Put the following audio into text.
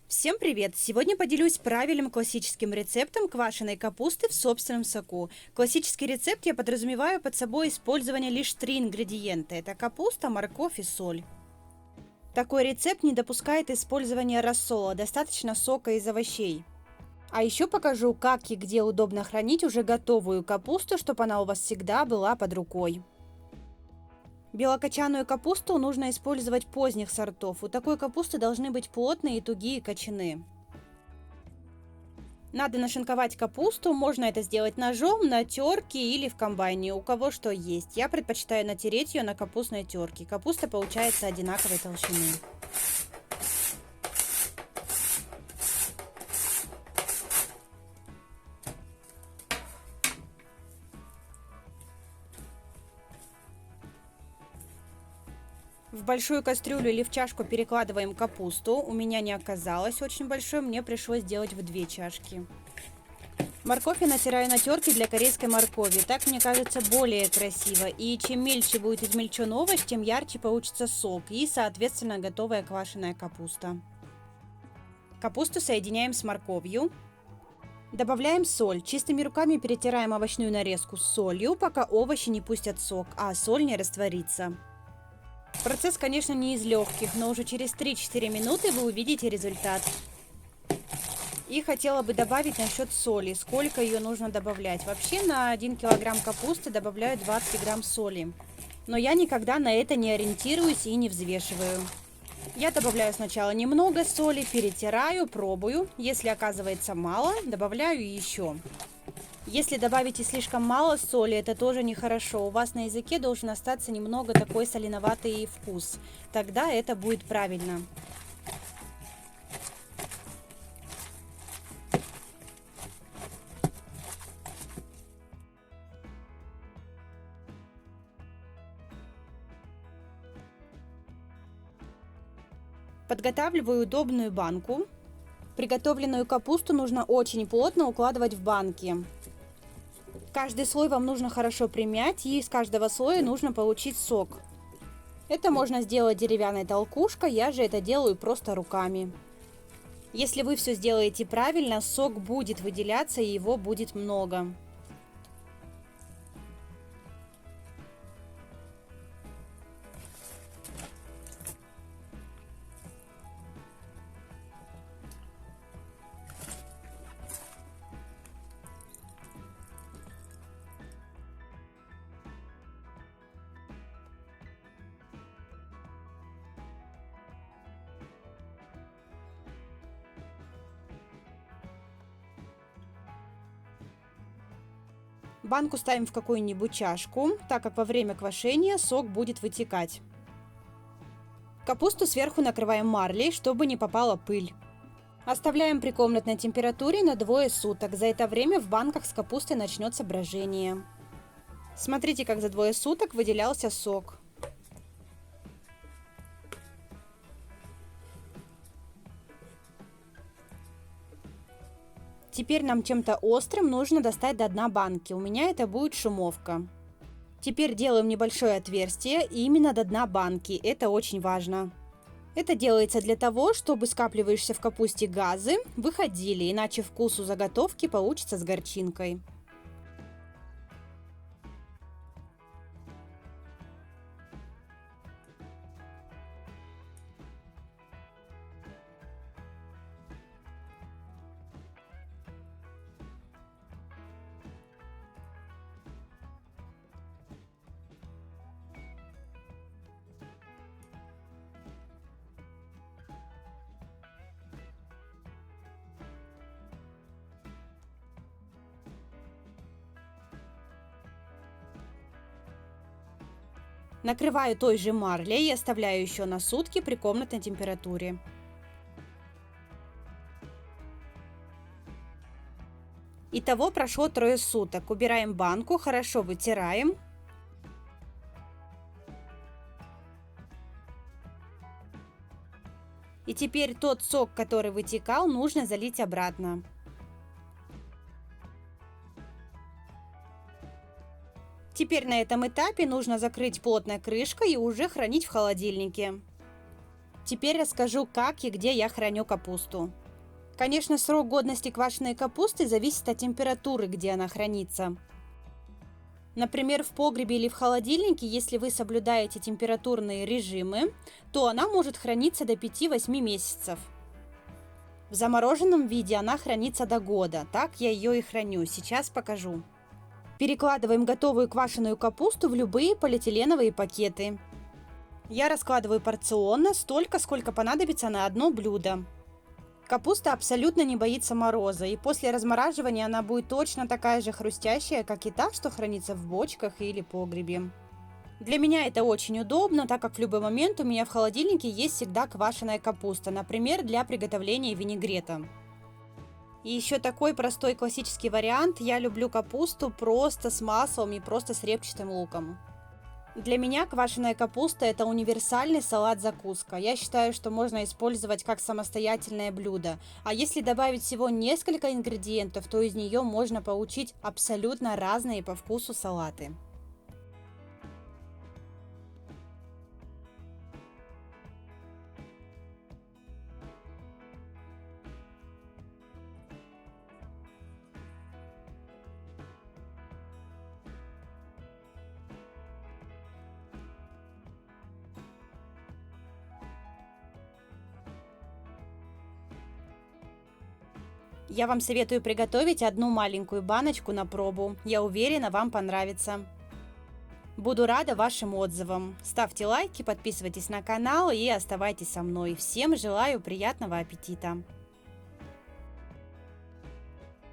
Всем привет! Сегодня поделюсь правильным классическим рецептом квашеной капусты в собственном соку. Классический рецепт я подразумеваю под собой использование лишь 3 ингредиента. Это капуста, морковь и соль. Такой рецепт не допускает использования рассола, достаточно сока из овощей. А еще покажу, как и где удобно хранить уже готовую капусту, чтобы она у вас всегда была под рукой. Белокочанную капусту нужно использовать поздних сортов. У такой капусты должны быть плотные и тугие кочаны. Надо нашинковать капусту, можно это сделать ножом, на терке или в комбайне, у кого что есть. Я предпочитаю натереть ее на капустной терке. Капуста получается одинаковой толщины. В большую кастрюлю или в чашку перекладываем капусту. У меня не оказалось очень большой, мне пришлось делать в 2 чашки. Морковь я натираю на терке для корейской моркови. Так, мне кажется, более красиво. И чем мельче будет измельчен овощ, тем ярче получится сок и, соответственно, готовая квашеная капуста. Капусту соединяем с морковью. Добавляем соль. Чистыми руками перетираем овощную нарезку с солью, пока овощи не пустят сок, а соль не растворится. Процесс, конечно, не из легких, но уже через 3-4 минуты вы увидите результат. И хотела бы добавить насчет соли. Сколько ее нужно добавлять? Вообще на 1 килограмм капусты добавляю 20 грамм соли. Но я никогда на это не ориентируюсь и не взвешиваю. Я добавляю сначала немного соли, перетираю, пробую. Если оказывается мало, добавляю еще. Если добавите слишком мало соли, это тоже нехорошо. У вас на языке должен остаться немного такой соленоватый вкус. Тогда это будет правильно. Подготавливаю удобную банку. Приготовленную капусту нужно очень плотно укладывать в банки. Каждый слой вам нужно хорошо примять, и из каждого слоя нужно получить сок. Это можно сделать деревянной толкушкой, я же это делаю просто руками. Если вы все сделаете правильно, сок будет выделяться и его будет много. Банку ставим в какую-нибудь чашку, так как во время квашения сок будет вытекать. Капусту сверху накрываем марлей, чтобы не попала пыль. Оставляем при комнатной температуре на 2 суток. За это время в банках с капустой начнется брожение. Смотрите, как за 2 суток выделялся сок. Теперь нам чем-то острым нужно достать до дна банки. У меня это будет шумовка. Теперь делаем небольшое отверстие именно до дна банки. Это очень важно. Это делается для того, чтобы скапливающиеся в капусте газы выходили, иначе вкус у заготовки получится с горчинкой. Накрываю той же марлей и оставляю еще на сутки при комнатной температуре. Итого прошло 3 суток. Убираем банку, хорошо вытираем. И теперь тот сок, который вытекал, нужно залить обратно. Теперь на этом этапе нужно закрыть плотной крышкой и уже хранить в холодильнике. Теперь расскажу, как и где я храню капусту. Конечно, срок годности квашеной капусты зависит от температуры, где она хранится. Например, в погребе или в холодильнике, если вы соблюдаете температурные режимы, то она может храниться до 5-8 месяцев. В замороженном виде она хранится до года, так я ее и храню, сейчас покажу. Перекладываем готовую квашеную капусту в любые полиэтиленовые пакеты. Я раскладываю порционно, столько, сколько понадобится на одно блюдо. Капуста абсолютно не боится мороза, и после размораживания она будет точно такая же хрустящая, как и та, что хранится в бочках или погребе. Для меня это очень удобно, так как в любой момент у меня в холодильнике есть всегда квашеная капуста, например, для приготовления винегрета. И еще такой простой классический вариант. Я люблю капусту просто с маслом и просто с репчатым луком. Для меня квашеная капуста – это универсальный салат-закуска. Я считаю, что можно использовать как самостоятельное блюдо. А если добавить всего несколько ингредиентов, то из нее можно получить абсолютно разные по вкусу салаты. Я вам советую приготовить одну маленькую баночку на пробу. Я уверена, вам понравится. Буду рада вашим отзывам. Ставьте лайки, подписывайтесь на канал и оставайтесь со мной. Всем желаю приятного аппетита!